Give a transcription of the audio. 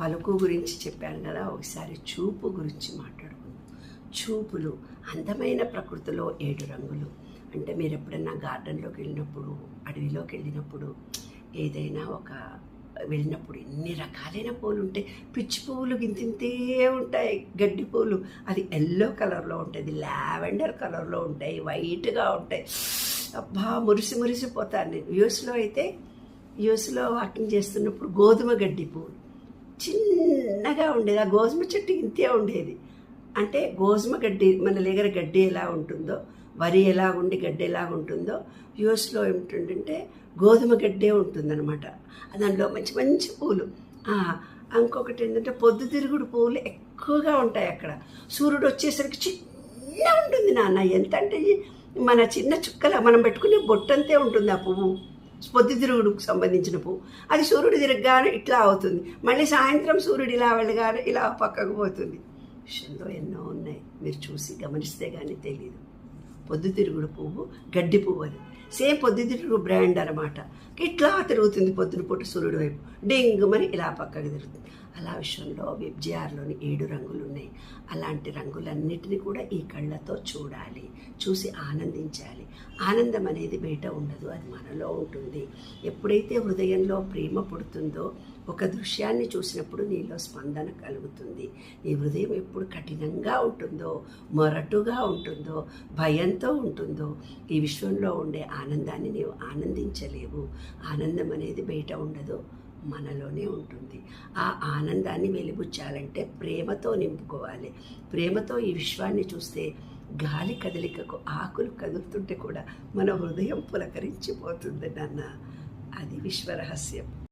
పలుకు గురించి చెప్పాను కదా, ఒకసారి చూపు గురించి మాట్లాడుకుందాం. చూపులు అందమైన ప్రకృతిలో 7 రంగులు. అంటే మీరు ఎప్పుడన్నా గార్డెన్లోకి వెళ్ళినప్పుడు, అడవిలోకి వెళ్ళినప్పుడు, ఏదైనా వెళ్ళినప్పుడు ఎన్ని రకాలైన పూలు ఉంటాయి. పిచ్చి పువ్వులు గింతింతే ఉంటాయి, గడ్డి పూలు అది ఎల్లో కలర్లో ఉంటుంది, లావెండర్ కలర్లో ఉంటాయి, వైట్గా ఉంటాయి. అబ్బా మురిసిపోతాను నేను. యూఎస్లో వాకింగ్ చేస్తున్నప్పుడు గోధుమ గడ్డి పువ్వులు చిన్నగా ఉండేది. ఆ గోధుమ చెట్టు ఇంతే ఉండేది. అంటే గోధుమ గడ్డి మన దగ్గర గడ్డి ఎలా ఉంటుందో, వరి ఎలాగుండి గడ్డి ఎలాగుంటుందో, యూఎస్లో ఏమిటంటే గోధుమ గడ్డే ఉంటుందన్నమాట. దాంట్లో మంచి మంచి పూలు. ఇంకొకటి ఏంటంటే పొద్దుతిరుగుడు పువ్వులు ఎక్కువగా ఉంటాయి అక్కడ. సూర్యుడు వచ్చేసరికి చిన్న ఉంటుంది నాన్న, ఎంత అంటే మన చిన్న చుక్కల మనం పెట్టుకునే బొట్టంతే ఉంటుంది ఆ పువ్వు. పొద్దుతిరుగుడుకు సంబంధించిన పువ్వు. అది సూర్యుడు తిరగగానే ఇట్లా అవుతుంది, మళ్ళీ సాయంత్రం సూర్యుడు ఇలా వెళ్ళగానే ఇలా పక్కకు పోతుంది. విషయంలో ఎన్నో ఉన్నాయి, మీరు చూసి గమనిస్తే కానీ తెలియదు. పొద్దుతిరుగుడు పువ్వు గడ్డి పువ్వు, అది సేమ్ పొద్దుతిరుగుడు బ్రాండ్ అనమాట. ఇట్లా తిరుగుతుంది పొద్దున పూట సూర్యుడు వైపు, డెంగుమని ఇలా పక్కకు తిరుగుతుంది. అలా విషయంలో విబ్జిఆర్లోని 7 రంగులు ఉన్నాయి. అలాంటి రంగులన్నిటినీ కూడా ఈ కళ్ళతో చూడాలి, చూసి ఆనందించాలి. ఆనందం అనేది బయట ఉండదు, అది మనలో ఉంటుంది. ఎప్పుడైతే హృదయంలో ప్రేమ పుడుతుందో, ఒక దృశ్యాన్ని చూసినప్పుడు నీలో స్పందన కలుగుతుంది. నీ హృదయం ఎప్పుడు కఠినంగా ఉంటుందో, మొరటుగా ఉంటుందో, భయంతో ఉంటుందో, ఈ విశ్వంలో ఉండే ఆనందాన్ని నీవు ఆనందించలేవు. ఆనందం అనేది బయట ఉండదు, మనలోనే ఉంటుంది. ఆ ఆనందాన్ని వెలిబుచ్చాలంటే ప్రేమతో నింపుకోవాలి. ప్రేమతో ఈ విశ్వాన్ని చూస్తే గాలి కదలికకు ఆకులు కదులుతుంటే కూడా మన హృదయం పులకరించిపోతుంది నాన్న. అది విశ్వరహస్యం.